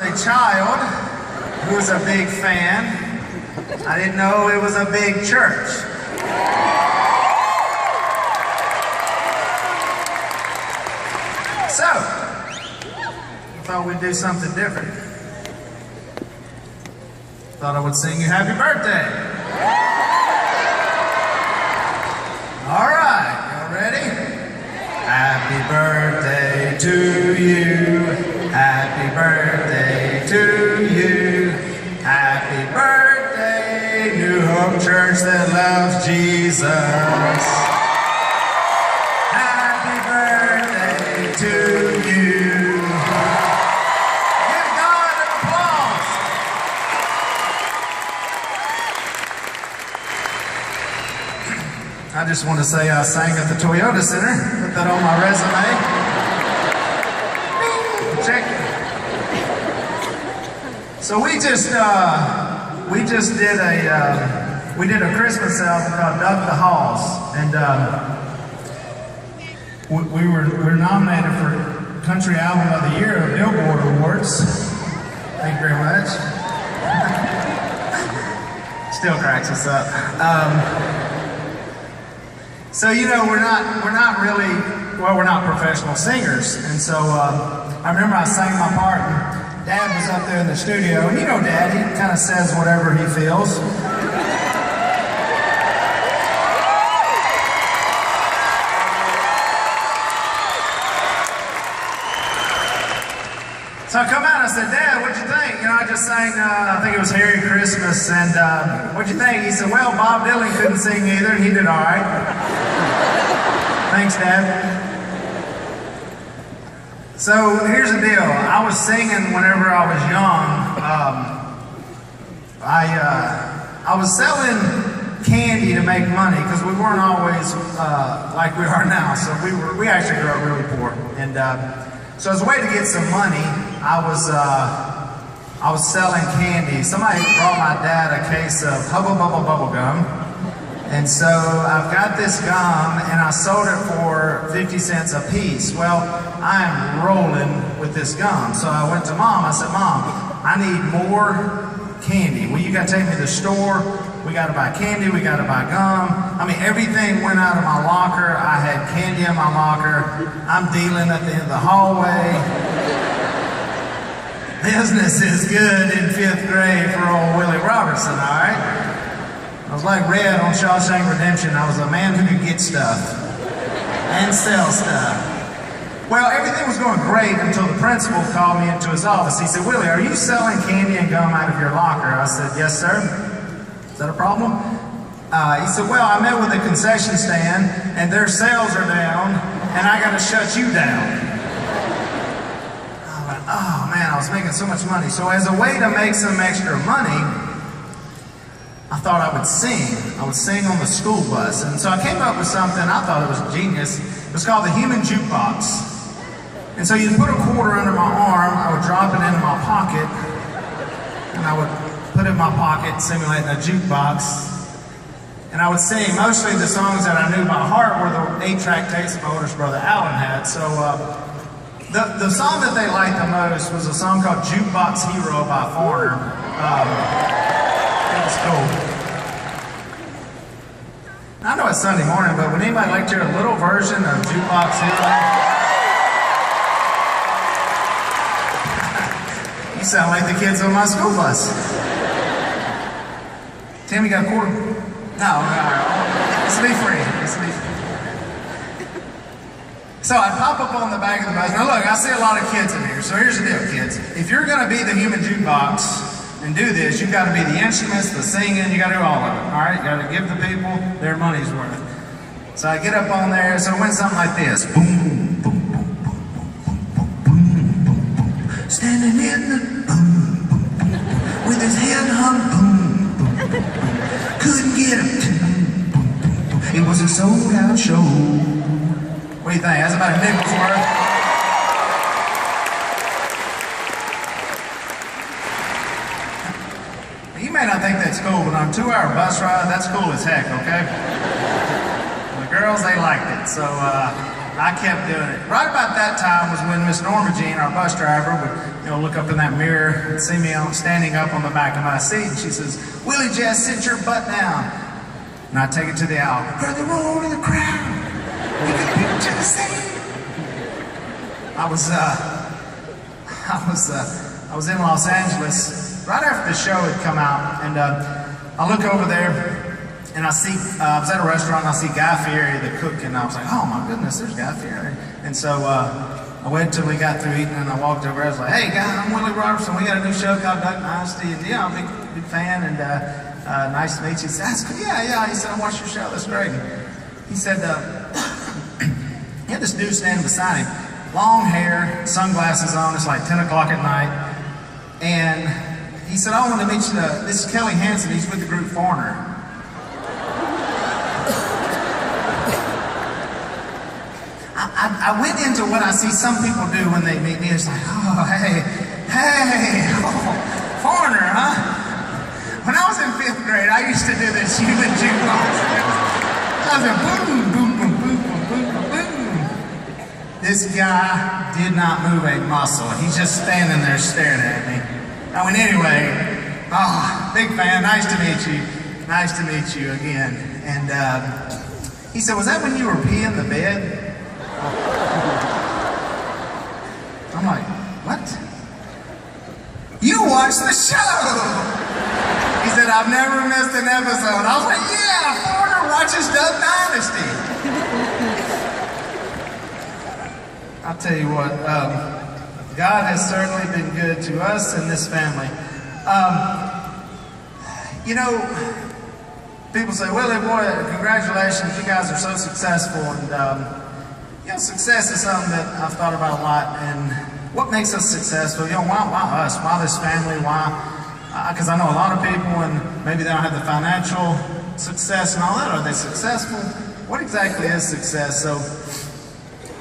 A child who was a big fan. I didn't know it was a big church. So, I thought we'd do something different. Thought I would sing you happy birthday. All right, y'all ready? Happy birthday to you. Happy birthday to you. Happy birthday, New Hope Church that loves Jesus. Happy birthday to you. Give God an applause. I just want to say I sang at the Toyota Center. Put that on my resume. Check. So we just did a Christmas album called Duck the Halls, and we were nominated for Country Album of the Year at Billboard Awards. Thank you very much. Still cracks us up. So you know we're not really, well, we're not professional singers, and so I remember I sang my part, and Dad was up there in the studio, and you know Dad, he kind of says whatever he feels. So I come out and I said, Dad, what'd you think? You know, I just sang, I think it was Harry Christmas, and what'd you think? He said, well, Bob Dylan couldn't sing either, and he did all right. Thanks, Dad. So here's the deal. I was singing whenever I was young. I was selling candy to make money because we weren't always like we are now. So we actually grew up really poor. And so as a way to get some money, I was selling candy. Somebody brought my dad a case of Hubba Bubba bubble gum. And so I've got this gum, and I sold it for 50 cents a piece. Well, I am rolling with this gum. So I went to Mom. I said, Mom, I need more candy. Well, you got to take me to the store. We got to buy candy. We got to buy gum. I mean, everything went out of my locker. I had candy in my locker. I'm dealing at the end of the hallway. Business is good in 5th grade for old Willie Robertson, all right? I was like Red on Shawshank Redemption. I was a man who could get stuff and sell stuff. Well, everything was going great until the principal called me into his office. He said, Willie, are you selling candy and gum out of your locker? I said, yes, sir. Is that a problem? He said, well, I met with a concession stand and their sales are down and I got to shut you down. I went, oh man, I was making so much money. So as a way to make some extra money, I thought I would sing. I would sing on the school bus. And so I came up with something, I thought it was genius. It was called the human jukebox. And so you'd put a quarter under my arm, I would drop it into my pocket, and I would put it in my pocket, simulating a jukebox. And I would sing. Mostly the songs that I knew by heart were the 8-track tapes my oldest brother Alan had. So the song that they liked the most was a song called Jukebox Hero by Foreigner. That was cool. I know it's Sunday morning, but would anybody like to hear a little version of Jukebox Hero? You sound like the kids on my school bus. Tim, you got a quarter? No, this will be free. This will be free. So I pop up on the back of the bus. Now look, I see a lot of kids in here. So here's the deal, kids. If you're going to be the human jukebox and do this, you've got to be the instruments, the singing, you got to do all of it, all right? You got to give the people their money's worth. So I get up on there, so it went something like this. Boom, boom, boom, boom, boom, boom, boom, boom, boom. Standing in the boom, boom, boom, with his head hung, boom, boom, boom, boom. Couldn't get him, boom, boom, boom. It was a sold-out show. What do you think? That's about a nickel's worth. You may not think that's cool, but on a 2-hour bus ride, that's cool as heck, okay? The girls, they liked it. So I kept doing it. Right about that time was when Miss Norma Jean, our bus driver, would look up in that mirror and see me standing up on the back of my seat, and she says, "Willie, just sit your butt down." And I take it to the aisle. "Brother, roll over to the crowd. We got people to the seat." I was in Los Angeles right after the show had come out, and I look over there. And I see, I was at a restaurant, and I see Guy Fieri, the cook, and I was like, "Oh my goodness, there's Guy Fieri." And so I waited till we got through eating, and I walked over. I was like, "Hey, Guy, I'm Willie Robertson. We got a new show called Duck Dynasty, and yeah, I'm a big fan, and nice to meet you." He said, "Yeah." He said, "I watched your show. That's great." He said, he had this dude standing beside him, long hair, sunglasses on. It's like 10 o'clock at night, and he said, "I want to meet you. This is Kelly Hansen. He's with the group Foreigner." I went into what I see some people do when they meet me. It's like, "Oh, hey, oh, Foreigner, huh?" When I was in 5th grade, I used to do this human jukebox. I was like, boom, boom, boom, boom, boom, boom, boom. This guy did not move a muscle. He's just standing there staring at me. I went, "Anyway, big fan, nice to meet you. Nice to meet you again." And he said, "Was that when you were peeing the bed?" I'm like, "What? You watched the show!" He said, "I've never missed an episode." I was like, "Yeah, Foreigner watches Duck Dynasty." I'll tell you what, God has certainly been good to us and this family. People say, "Willie, boy, congratulations, you guys are so successful." And success is something that I've thought about a lot. And what makes us successful? Why us? Why this family? Why? Because I know a lot of people, and maybe they don't have the financial success and all that. Are they successful? What exactly is success? So,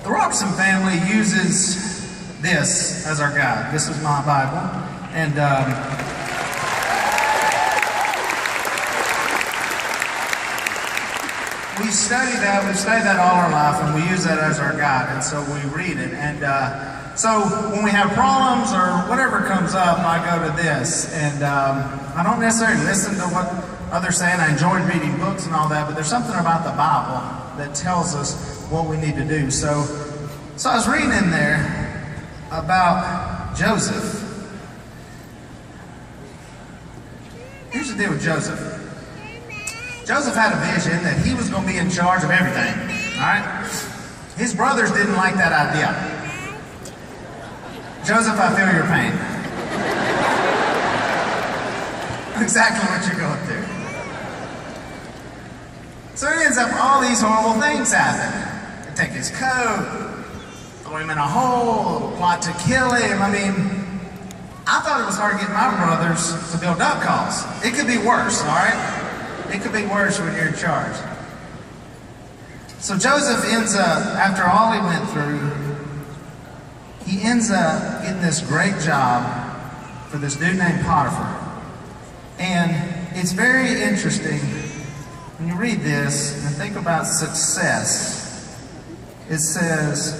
the Robertson family uses this as our guide. This is my Bible, and we study that. We've studied that all our life, and we use that as our guide. And so we read it. And so when we have problems or whatever comes up, I go to this. And I don't necessarily listen to what others say, and I enjoy reading books and all that. But there's something about the Bible that tells us what we need to do. So I was reading in there about Joseph. Here's the deal with Joseph. Joseph had a vision that he was going to be in charge of everything, all right? His brothers didn't like that idea. Joseph, I feel your pain. Exactly what you're going through. So he ends up, all these horrible things happen. They take his coat, throw him in a hole, plot to kill him. I mean, I thought it was hard to get my brothers to build duck calls. It could be worse, all right? It could be worse when you're in charge. So Joseph ends up, after all he went through, he ends up getting this great job for this dude named Potiphar. And it's very interesting when you read this and think about success. It says,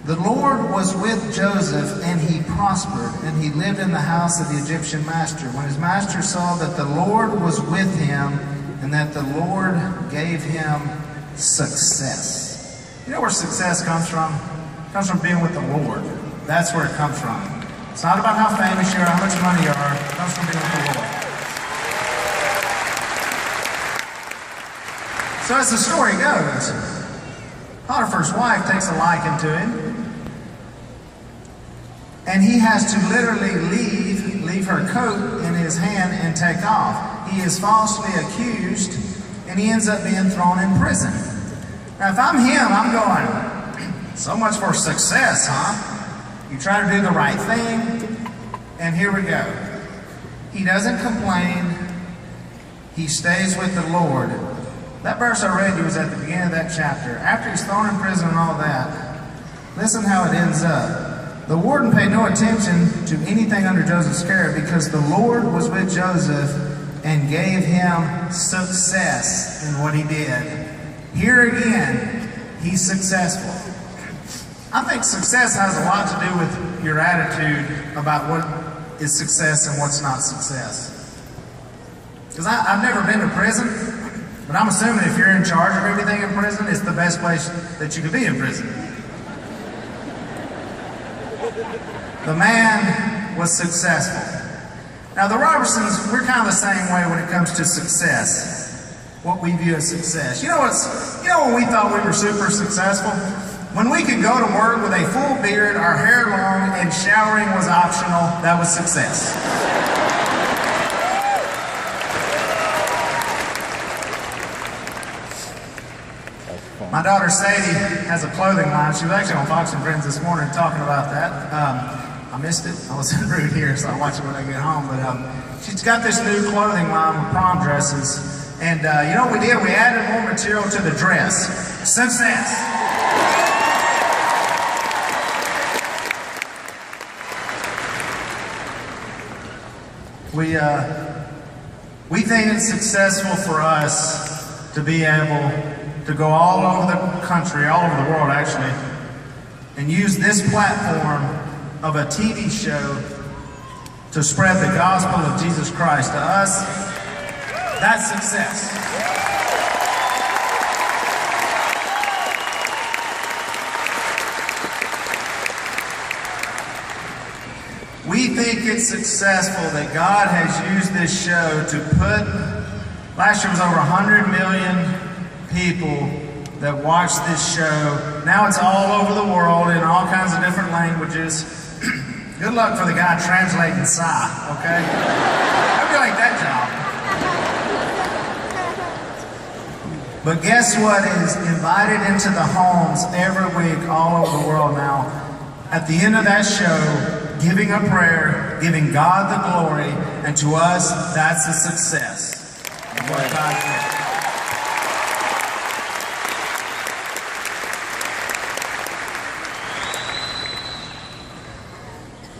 "The Lord was with Joseph, and he prospered, and he lived in the house of the Egyptian master. When his master saw that the Lord was with him, and that the Lord gave him success." You know where success comes from? It comes from being with the Lord. That's where it comes from. It's not about how famous you are, how much money you are. It comes from being with the Lord. So as the story goes, Potiphar's wife takes a liking to him. And he has to literally leave her coat in his hand and take off. He is falsely accused, and he ends up being thrown in prison. Now, if I'm him, I'm going, so much for success, huh? You try to do the right thing, and here we go. He doesn't complain. He stays with the Lord. That verse I read you was at the beginning of that chapter. After he's thrown in prison and all that, listen how it ends up. The warden paid no attention to anything under Joseph's care because the Lord was with Joseph and gave him success in what he did. Here again, he's successful. I think success has a lot to do with your attitude about what is success and what's not success. Because I've never been to prison, but I'm assuming if you're in charge of everything in prison, it's the best place that you could be in prison. The man was successful. Now the Robertsons, we're kind of the same way when it comes to success. What we view as success. You know when we thought we were super successful? When we could go to work with a full beard, our hair long, and showering was optional, that was success. My daughter Sadie has a clothing line. She was actually on Fox and Friends this morning talking about that. I missed it. I was en route here, so I'll watch it when I get home. But she's got this new clothing line with prom dresses. And you know what we did? We added more material to the dress. Success. We think it's successful for us to be able to go all over the country, all over the world actually, and use this platform of a TV show to spread the gospel of Jesus Christ. To us, that's success. We think it's successful that God has used this show to put, last year was over 100 million people that watched this show. Now it's all over the world in all kinds of different languages. Good luck for the guy translating Psy, okay? I'd be like that job. But guess what is invited into the homes every week all over the world now? At the end of that show, giving a prayer, giving God the glory, and to us, that's a success. What God did.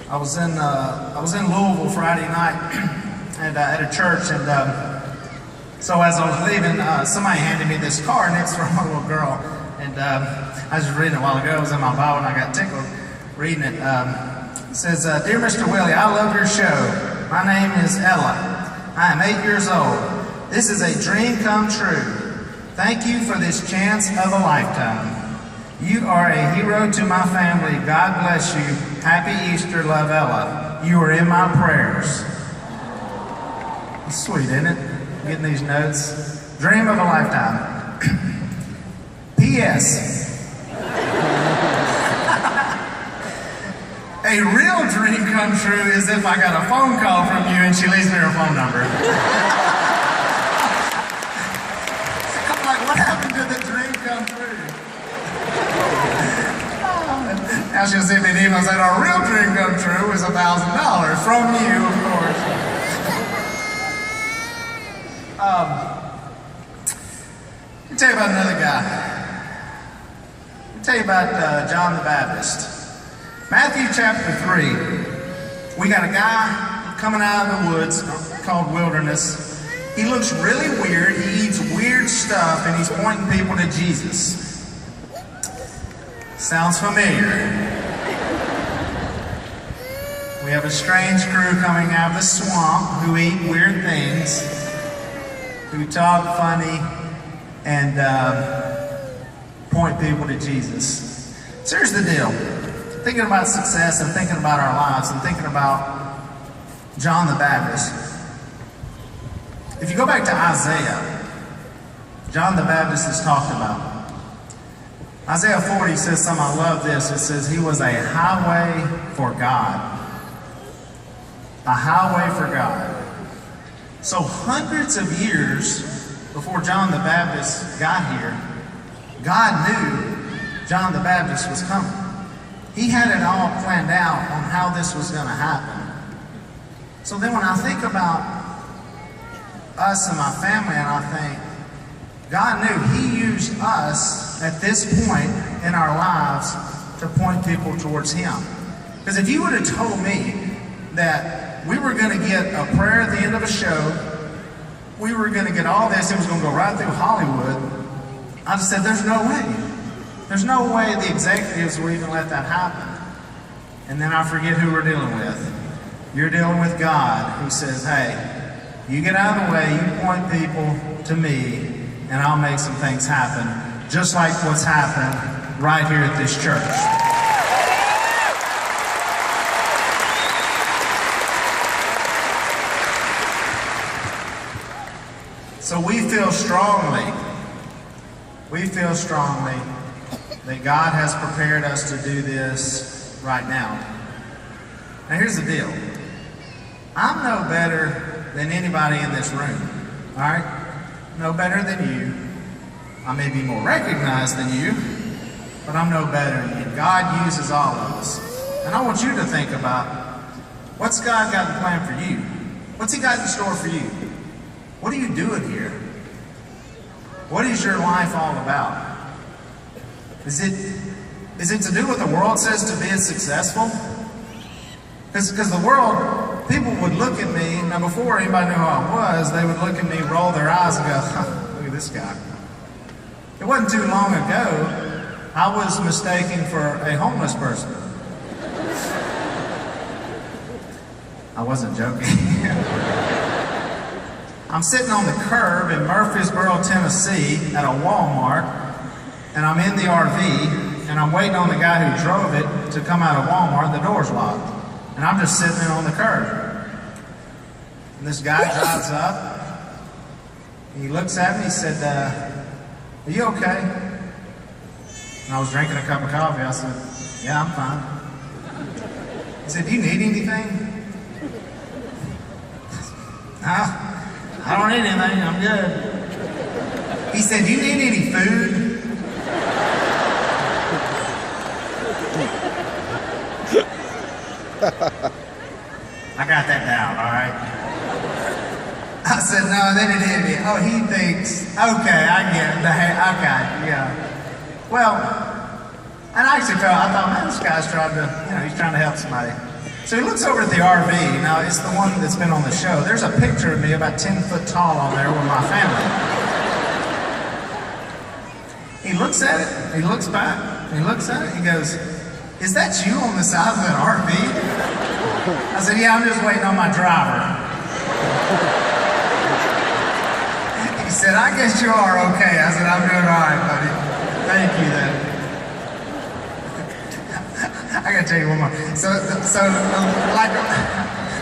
I was in Louisville Friday night and at a church, and so as I was leaving, somebody handed me this card, and it's from a little girl. And I was just reading it a while ago. It was in my Bible, and I got tickled reading it. It says, "Dear Mr. Willie, I love your show. My name is Ella. I am 8 years old. This is a dream come true. Thank you for this chance of a lifetime. You are a hero to my family. God bless you. Happy Easter, love, Ella. You are in my prayers." It's sweet, isn't it? Getting these notes. Dream of a lifetime. P.S. A real dream come true is if I got a phone call from you and she leaves me her phone number. I'm like, what happened to the dream come true? Now she'll send me an email saying, "Our real dream come true is $1,000 from you, of course." Let me tell you about another guy. Let me tell you about John the Baptist. Matthew chapter 3. We got a guy coming out of the woods called wilderness. He looks really weird. He eats weird stuff, and he's pointing people to Jesus. Sounds familiar. We have a strange crew coming out of the swamp who eat weird things, who talk funny, and point people to Jesus. So here's the deal. Thinking about success and thinking about our lives and thinking about John the Baptist. If you go back to Isaiah, John the Baptist is talked about. Isaiah 40 says something, I love this. It says he was a highway for God. A highway for God. So hundreds of years before John the Baptist got here, God knew John the Baptist was coming. He had it all planned out on how this was going to happen. So then when I think about us and my family, and I think, God knew He used us at this point in our lives to point people towards Him. Because if you would have told me that we were going to get a prayer at the end of a show, we were going to get all this, it was going to go right through Hollywood, I'd have said, there's no way. There's no way the executives will even let that happen. And then I forget who we're dealing with. You're dealing with God, who says, hey, you get out of the way, you point people to me, and I'll make some things happen, just like what's happened right here at this church. So we feel strongly that God has prepared us to do this right now. Now here's the deal. I'm no better than anybody in this room, all right? No better than you. I may be more recognized than you, but I'm no better than you. God uses all of us. And I want you to think about, what's God got in plan for you? What's He got in store for you? What are you doing here? What is your life all about? Is it to do what the world says to be successful? Because the world, people would look at me, now before anybody knew who I was, they would look at me, roll their eyes and go, huh, look at this guy. It wasn't too long ago, I was mistaken for a homeless person. I wasn't joking. I'm sitting on the curb in Murfreesboro, Tennessee at a Walmart, and I'm in the RV, and I'm waiting on the guy who drove it to come out of Walmart. The door's locked. And I'm just sitting there on the curb. And this guy drives up. He looks at me. He said, are you okay? And I was drinking a cup of coffee. I said, yeah, I'm fine. He said, do you need anything? I don't need anything. I'm good. He said, do you need any food? I got that down, all right? I said, no, then it hit me. Oh, he thinks, okay, I get it. Okay, yeah. Well, and I actually I thought, man, this guy's trying to, he's trying to help somebody. So he looks over at the RV. Now, it's the one that's been on the show. There's a picture of me about 10 foot tall on there with my family. He looks at it, he looks back, he looks at it, he goes, is that you on the side of that RV? I said, yeah, I'm just waiting on my driver. He said, I guess you are okay. I said, I'm doing all right, buddy. Thank you, then. I gotta tell you one more.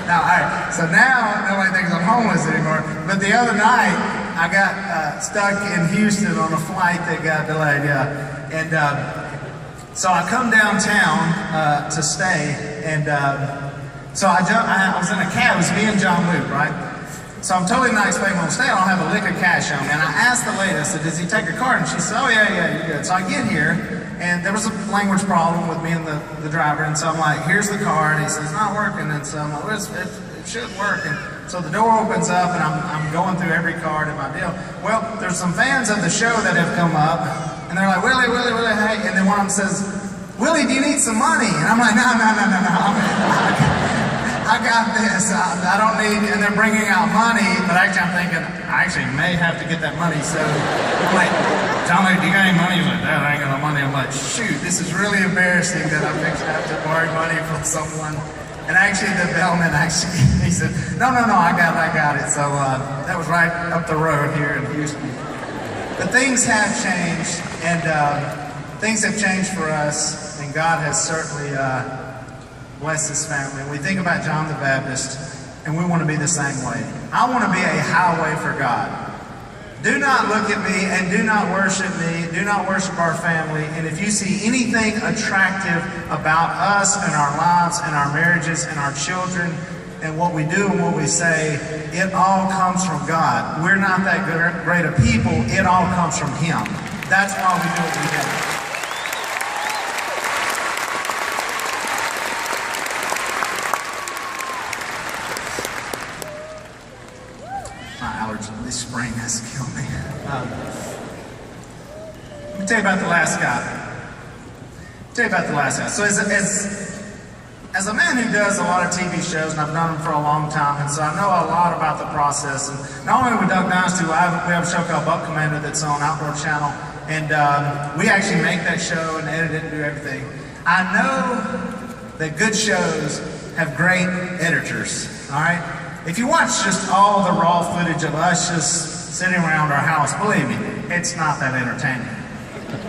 Now, all right, so now nobody thinks I'm homeless anymore. But the other night, I got stuck in Houston on a flight that got delayed, yeah. And so I come downtown to stay, and so I was in a cab. It was me and John Luke, right? So I'm totally not expecting him to stay. I don't have a lick of cash on me. And I asked the lady, I said, does he take a card? And she said, oh, yeah, you're good. So I get here, and there was a language problem with me and the driver. And so I'm like, here's the card. And he says, it's not working. And so I'm like, well, it should work. And so the door opens up, and I'm going through every card in my deal. Well, there's some fans of the show that have come up, and they're like, Willie, hey. And then one of them says, Willie, do you need some money? And I'm like, no. I got this. I don't need, and they're bringing out money, but actually I'm thinking, I actually may have to get that money. So I'm like, John, do you got any money? He's like, Dad, I ain't got no money. I'm like, shoot, this is really embarrassing that I'm fixing to have to borrow money from someone. And actually the bellman he said, no, I got it. So that was right up the road here in Houston. But things have changed, and things have changed for us, and God has certainly blessed His family. We think about John the Baptist, and we want to be the same way. I want to be a highway for God. Do not look at me and do not worship me. Do not worship our family. And if you see anything attractive about us and our lives and our marriages and our children and what we do and what we say, it all comes from God. We're not that great a people. It all comes from Him. That's why we do what we do. This spring has killed me. Let me tell you about the last guy. So as a man who does a lot of TV shows, and I've done them for a long time, and so I know a lot about the process. And not only with Doug Dynasty, we have a show called Buck Commander that's on Outdoor Channel, And we actually make that show and edit it and do everything. I know that good shows have great editors, all right? If you watch just all the raw footage of us just sitting around our house, believe me, it's not that entertaining.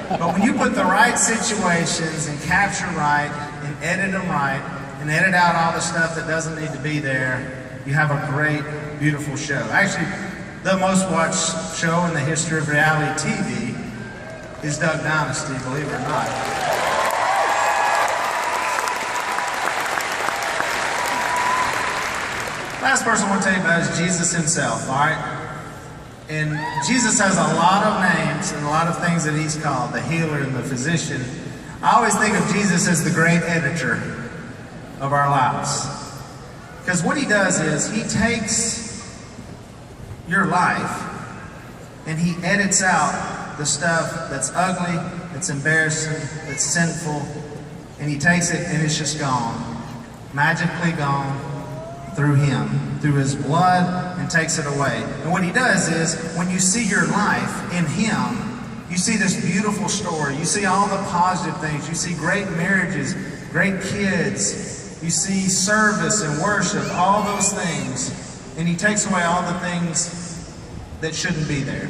But when you put the right situations and capture right and edit them right and edit out all the stuff that doesn't need to be there, you have a great, beautiful show. Actually, the most watched show in the history of reality TV is Duck Dynasty, believe it or not. Last person I want to tell you about is Jesus himself, all right? And Jesus has a lot of names and a lot of things that he's called, the healer and the physician. I always think of Jesus as the great editor of our lives. Because what he does is he takes your life and he edits out the stuff that's ugly, that's embarrassing, that's sinful, and he takes it and it's just gone, magically gone through him, through his blood, and takes it away. And what he does is, when you see your life in him, you see this beautiful story, you see all the positive things, you see great marriages, great kids, you see service and worship, all those things, and he takes away all the things that shouldn't be there.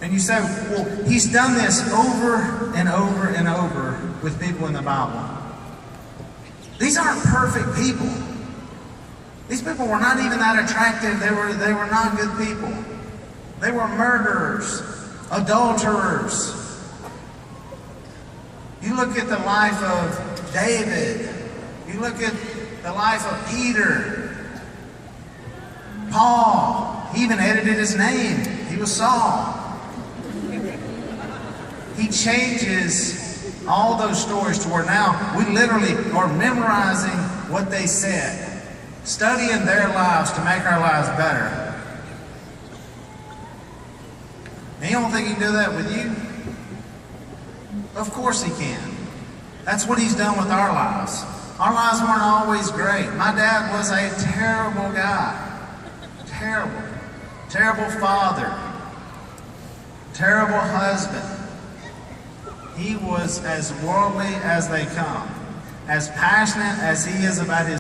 And you say, well, he's done this over and over and over with people in the Bible. These aren't perfect people. These people were not even that attractive. They were not good people. They were murderers, adulterers. You look at the life of David. You look at the life of Peter, Paul. He even edited his name. He was Saul. He changes all those stories to where now we literally are memorizing what they said, studying their lives to make our lives better. And you don't think he can do that with you? Of course he can. That's what he's done with our lives. Our lives weren't always great. My dad was a terrible guy. Terrible. Terrible father. Terrible husband. He was as worldly as they come. As passionate as he is about his